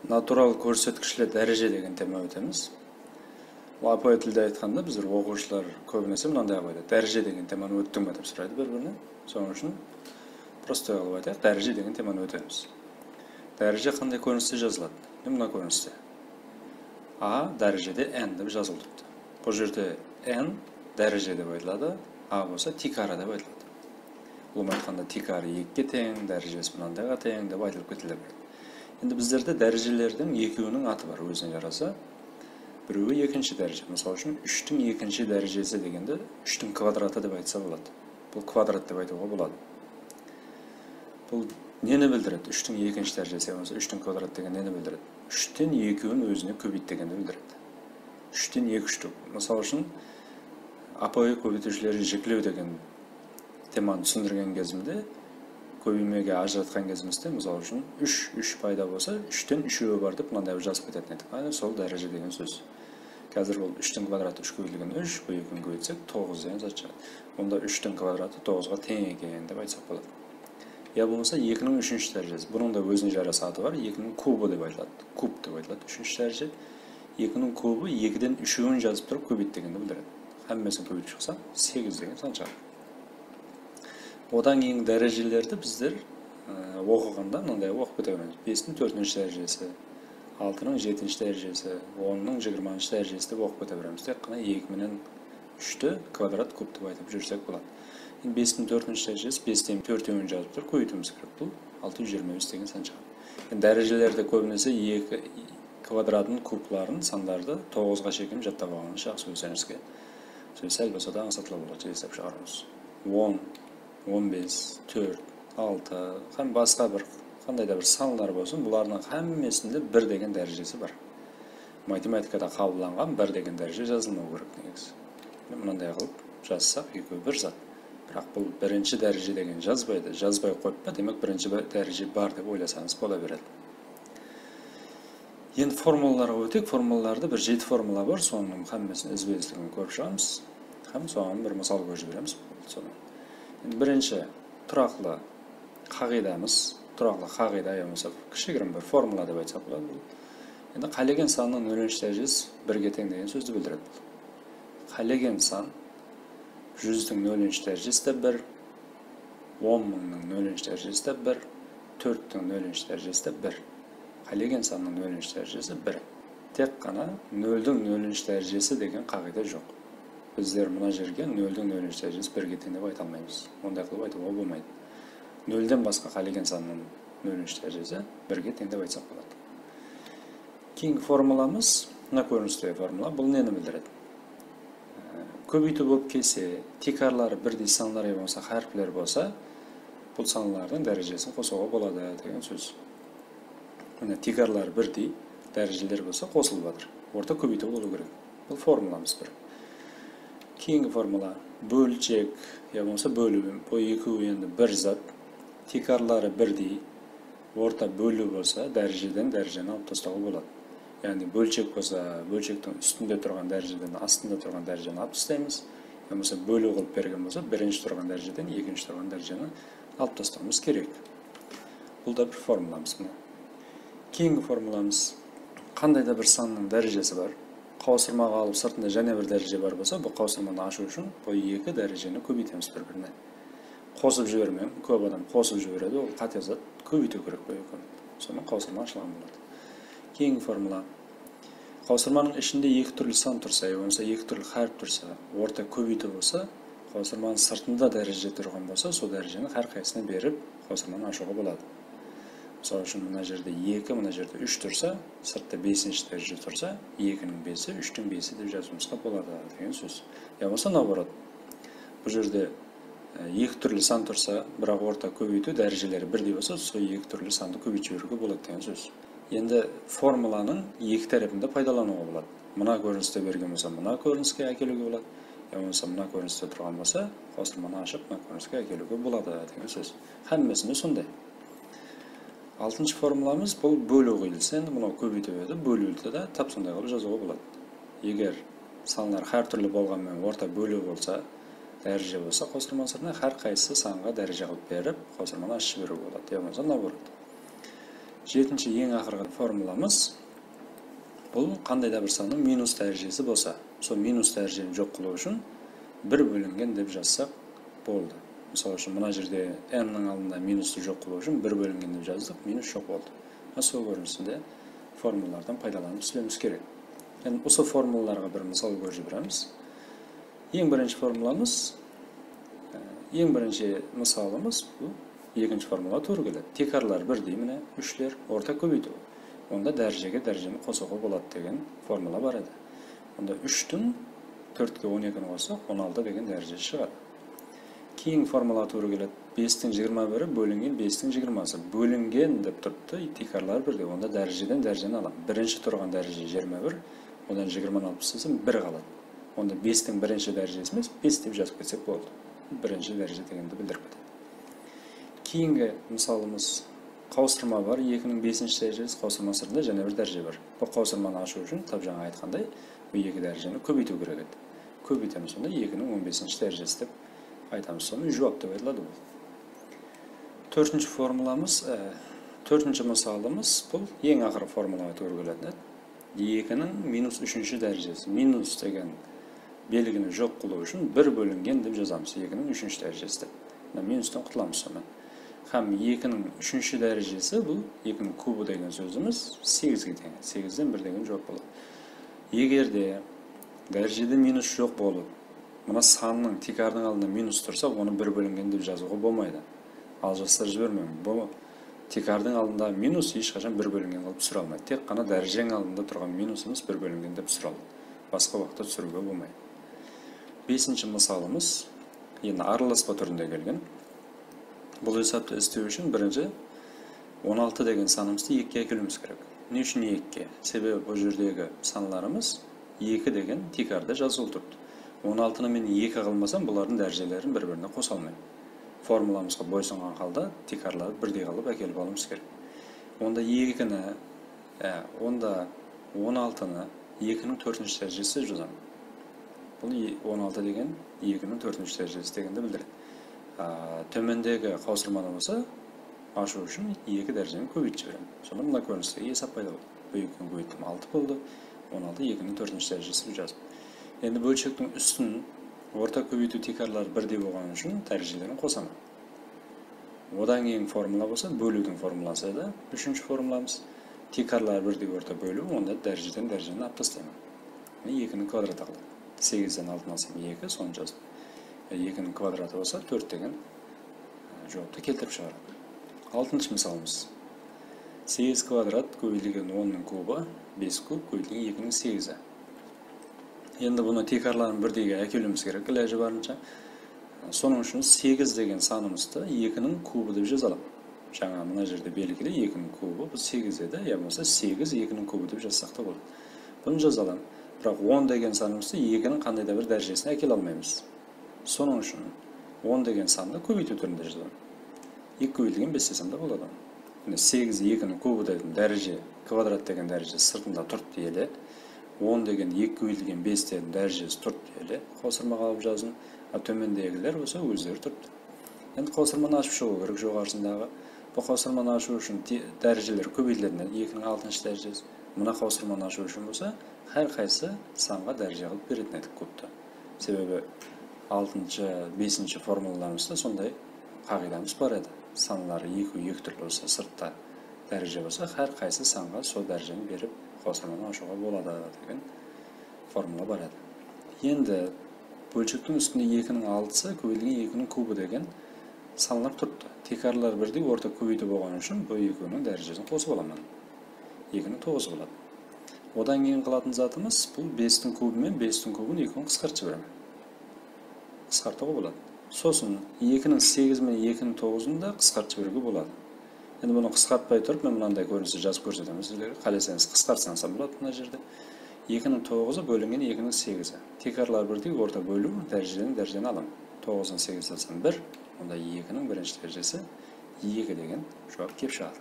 Натурал көрсеткішлер дәреже деген тема өтеміз. Лапай тілде айтқанда біздер оқушылар көбінесе мынандай қойды. Дәреже деген теманы өттің бе деп сұрайды бір-біріне. Соның үшін просто қылып айтайық, дәреже деген теманы өтеміз. Дәреже қандай көріністе жазылады? Мына көріністе. А дәрежеде n деп жазылыпты. Бұл жерде n дәреже деп айтылады, а болса тикара деп айтылады. Бұл айтқанда тикары 2-ге тең, дәрежесі мынандайға тең деп айтылып кетіледі. Енді біздерде дәрежелердің екеуінің аты бар, өзіне жараса. Біреуі екінші дәреже. Мысалы үшін 3-тің екінші дәрежесі дегенде 3-тің квадраты деп айтса болады. Бұл квадрат деп айтуға болады. Бұл нені білдіреді? 3-тің екінші дәрежесі болса 3-тің квадрат деген нені білдіреді? 3-тен 2-ін өзіне көбейт дегенді білдіреді. 3-тен 2 3-тік. Мысалы үшін апауи көбейтушілері жеклеу деген теманы түсіндірген кезімде, көбеймеге ажыратқан кезімізде, мысалы үшін 3 пайда болса, 3-тен 3-ө бар деп мынандай жазып кететін едік. Сол дәреже деген сөз. Қазір бұл 3-тің квадраты 3 көбейтілген 3, бұл 2-ні көбейтсек 9 деген зат шығады. Онда 3-тің квадраты 9-ға тең екен деп айтсақ болады. Я болмаса 2-нің 3-ші дәрежесі. Бұның да өзіне жарасы аты бар. 2-нің кубы деп айтылады. Куб деп айтылады. 3-ші дәреже. 2-нің кубы 2-ден 3-ін жазып тұрып көбейт дегенді білдіреді. Әммесін көбейт шықса 8 деген сан шығады. Одан кейін дәрежелерді біздер оқығанда мынандай оқып кете береміз. 5-тің 4-ші дәрежесі, 6-ның 7-ші дәрежесі, 10-ның 20-ші дәрежесі деп оқып кете береміз. Тек қана 2 менен 3-ті квадрат куб деп айтып жүрсек болады. 5-тің 4-ші дәрежесі 5-тен 4-ін жазып тұрып көбейтуіміз керек. Бұл 625 деген сан шығады. Дәрежелерді көбінесе 2 квадратының кубларын сандарды 9-ға шекем жаттап алғаны жақсы өздеріңізге. Сәл болса да аңсатыла болады, есеп шығарыңыз. 10, 15, 4, 6, һәм басқа бір қандай да бір сандар болсын, бұлардың әммесінде 1 деген дәрежесі бар. Математикада қабылданған 1 деген дәреже жазылмау керек негізі. Мынандай қылып жазсақ, екеуі бір зат. Бірақ бұл бірінші дәреже деген жазбайды. Жазбай қойып па, демек бірінші дәреже бар деп ойласаңыз бола береді. Енді формулаларға өтек, формулаларды бір 7 формула бар, соның әммесін үзбелістігін көріп шығамыз. Һәм соған бір мысал көріп жібереміз. Бірінші тұрақлы қағидамыз, тұрақлы қағида болмаса кішігірім бір формула деп айтсақ болады. Енді қалеген санның 0-ші дәрежесі 1-ге тең деген сөзді білдіреді. Қалеген сан 100-дің 0-ші дәрежесі де 1, 10.000-ның 0-ші дәрежесі де 1, 4-дің 0-ші дәрежесі де 1. Қалеген санның 0-ші дәрежесі 1. Тек қана 0-дің 0-ші дәрежесі деген қағида жоқ. Біздер мына жерге 0-дің 0-ші дәрежесі 1-ге тең деп айта алмаймыз. Ондай қылып айтуға болмайды. 0-ден басқа қалеген санның 0-ші дәрежесі 1-ге тең деп айтсақ болады. Кейінгі формуламыз, мына көріністегі формула, бұл нені білдіреді? Көбейту болып келсе, тикарлары бірдей санлар болса, харфлер болса, бұл санлардың дәрежесін қосуға болады деген сөз. Мына тикарлары бірдей дәрежелер болса, қосылып жатыр. Орта көбейту болу керек. Бұл формуламыз бір. Кейінгі формула бөлчек, я болмаса бөлу. Бұл екеуі енді бір зат. Тикарлары бірдей, орта бөлу болса, дәрежеден дәрежені алып тастауға болады. Яғни бөлчек болса, бөлчектің үстінде тұрған дәрежеден астында тұрған дәрежені алып тастаймыз. Я болмаса бөлу қылып берген болса, бірінші тұрған дәрежеден екінші тұрған дәрежені алып тастауымыз керек. Бұл да бір формуламыз. Кейінгі формуламыз қандай да бір санның дәрежесі бар. Қаусырмаға алып сыртында және бір дәреже бар болса, бұл қаусырманы ашу үшін бұл екі дәрежені көбейтеміз бір-біріне. Қосып жібермем, көп адам қосып жібереді, ол қате зат, көбейту керек қой екен. Сонымен қаусырма ашылған болады. Кейінгі формула. Қаусырманың ішінде екі түрлі сан тұрса, болмаса екі түрлі харф тұрса, орта көбейту болса, қаусырманың сыртында дәреже тұрған болса, сол дәрежені әрқайсысына беріп, қаусырманы ашуға болады. Мысалы үшін мына жерде 2, мына жерде 3 тұрса, сыртта 5-ші дәреже тұрса, 2-нің 5-і, 3-тің 5-і деп жазуымызға болады деген сөз. Я болса наоборот. Бұл жерде 2 түрлі сан тұрса, бірақ орта көбейту дәрежелері бірдей болса, сол 2 түрлі санды көбейтіп жіберуге болады деген сөз. Енді формуланың екі тарапында пайдалануға болады. Мына көріністе берген болса, мына көрініске әкелуге болады. Я болмаса мына көріністе тұрған болса, қаусырманы ашып, мына көрініске әкелуге болады деген сөз. Әммесінде сондай. 6-шы формуламыз бұл бөлу қиылысы. Енді мұнау көбейту еді, бөлуді де тап сондай қылып жазуға болады. Егер санлар әр түрлі болғанмен орта бөлу болса, дәреже болса, қаусырма сыртына әр қайсысы санға дәреже қылып беріп, қаусырманы ашып жіберуге болады. Я болмаса наоборот. жетінші ең ақырғы формуламыз бұл қандай да бір санның минус дәрежесі болса, сол минус дәрежені жоқ қылу үшін 1 бөлінген деп жазсақ болды. Мысалы үшін мына жерде n-нің алдында минусты жоқ қылу үшін 1 бөлінген деп жаздық, минус жоқ болды. Сол көрінісінде формулалардан пайдаланып істеуіміз керек. Енді осы формулаларға бір мысал көріп жібереміз. Ең бірінші мысалымыз бұл екінші формула тура келеді. Текарлар бірдей, міне 3-лер орта көбейту. Онда дәрежеге дәрежені қосуға болады деген формула бар еді. Онда 3-тің 4-ке 12-ні қоссақ 16 деген дәреже шығады. Кейін формула тура келеді. 5-тің 21-і бөлінген 5-тің 20-сы. Бөлінген деп тұрды, текарлар бірдей. Онда дәрежеден дәрежені аламын. Бірінші тұрған дәреже 21, одан 20-ны алып тастасам 1 қалады. Онда 5-тің бірінші дәрежесі емес, 5 деп жазып кетсек болды. Бірінші дәреже дегенді білдіріп кетеді. Кейінгі мысалымыз қауыстырма бар. 2-нің 5-ші дәрежесі қауыстырма сыртында және бір дәреже бар. Бұл қауыстырманы ашу үшін тап жаңа айтқандай, бұл 2 дәрежені көбейту керек еді. Көбейтеміз, сонда 2-нің 15-ші дәрежесі деп айтамыз. Соны жауап деп айтылады бұл. Төртінші формуламыз, төртінші мысалымыз бұл ең ақырғы формулаға тура келеді. 2-нің минус 3-ші дәрежесі. Минус деген белгіні жоқ қылу үшін 1 бөлінген деп жазамыз. 2-нің 3-ші дәрежесі деп. Минустан құтыламыз соны. Һәм 2-нің 3-ші дәрежесі бұл 2-нің кубы деген сөзіміз 8-ге тең. 8-ден 1 деген жоқ болады. Егер де дәрежеде минус жоқ болып, мына санның текардың алдында минус тұрса, оны 1 бөлінген деп жазуға болмайды. Ал жастар жібермеңіз. Бұл текардың алдында минус ешқашан 1 бөлінген қылып түсіре алмайды. Тек қана дәреженің алдында тұрған минусымыз 1 бөлінген деп түсіріледі. Басқа уақытта түсіруге болмайды. Бесінші мысалымыз енді араласпа түрінде келген. Бұл есапты істеу үшін бірінші 16 деген санымызды 2-ге әкелуіміз керек. Не үшін 2-ге? Себебі бұл жердегі санларымыз 2 деген текарда жазылып тұрды. 16-ны мен 2 қылмасам, бұлардың дәрежелерін бір-біріне қоса алмаймын. Формуламызға бойсынған қалда текарларды бірдей қылып әкеліп алуымыз керек. Онда 16-ны 2-нің 4-ші дәрежесі жазамын. Бұл 16 деген 2-нің 4-ші дәрежесі дегенді білдіреді. Төмендегі қауыстырманы болса, ашу үшін 2 дәрежені көбейтіп жіберемін. Сонда мына көріністегі есап пайда болды. Бұл 2-ні көбейттім 6 болды. 16 2-нің 4-ші дәрежесі жазып. Енді бөлшектің үстін орта көбейту текарлары бірдей болған үшін дәрежелерін қосамын. Одан кейін формула болса, бөлудің формуласы еді. Үшінші формуламыз текарлар бірдей орта бөлу, онда дәрежеден дәрежені алып тастаймын. 2-нің квадраты қалады. 8-ден 6 алсам 2, соны жаздым. 2-нің квадраты болса 4 деген жауапты келтіріп шығарады. Алтыншы мысалымыз. 8 квадрат көбейтілген 10-нің кубы, 5 куб көбейтілген 2-нің 8-і. Енді бұны текарларын бірдейге әкелуіміз керек, іләжі барынша. Соның үшін 8 деген санымызды 2-нің кубы деп жазалым. Жаңа мына жерде белгілі 2-нің кубы, бұл 8 еді, я болмаса 8 2-нің кубы деп жазсақ та болады. Бұны жазалам. Бірақ 10 деген санымызды 2-нің қандай да бір дәрежесіне әкеле алмаймыз. Соның үшін 10 деген санды көбейту түрінде жазалам. 2 көбейтілген 5 десем де болады. 8 2-нің кубы деген дәреже, квадрат деген дәреже сыртында тұрды дейлі. 10 деген 2 көбейтілген 5 деген дәрежесі тұрды дейлі. Қосырмаға алып жазын. Төмендегілер болса өздері тұрды. Енді қосырманы ашып шығу керек жоғарысындағы. Бұл қосырманы ашу үшін дәрежелер көбейтілетін 2-нің 6-шы дәрежесі. Мына қосырманы ашу үшін болса, әр қайсы санға дәреже қылып беретін едік көпті. Себебі 6-шы, 5-ші формулаларымызда сондай қағидамыз бар еді. Санлары 2 түрлі болса, сыртта дәреже болса, әр қайсы санға сол дәрежені беріп қосырманы ашуға болады деген формула бар еді. Енді бөлшектің үстінде 2-нің 6-сы көбейтілген 2-нің кубы деген санлар тұрды. Текарлар бірдей орта көбейту болған үшін бұл 2-нің дәрежесін қосып аламын. 2-нің 9 болады. Одан кейін қылатын затымыз бұл 5-тің кубы мен 5-тің кубын 2-нің қысқартып жіберемін. Қысқартуға болады. Сосын 2-нің 8 мен 2-нің 9-ын да қысқартып жіберуге болады. Енді бұны қысқартпай тұрып, мен мынандай көріністі жазып көрсетемін сіздерге. Қалесеңіз қысқартсаңыз болады мына жерде. 2-нің 9-ы бөлінген 2-нің 8-і. Текарлар бірдей орта бөлу дәрежені аламын. 9-ның 8-і алсам 1, онда 2-нің бірінші дәрежесі 2 деген жауап кеп шығады.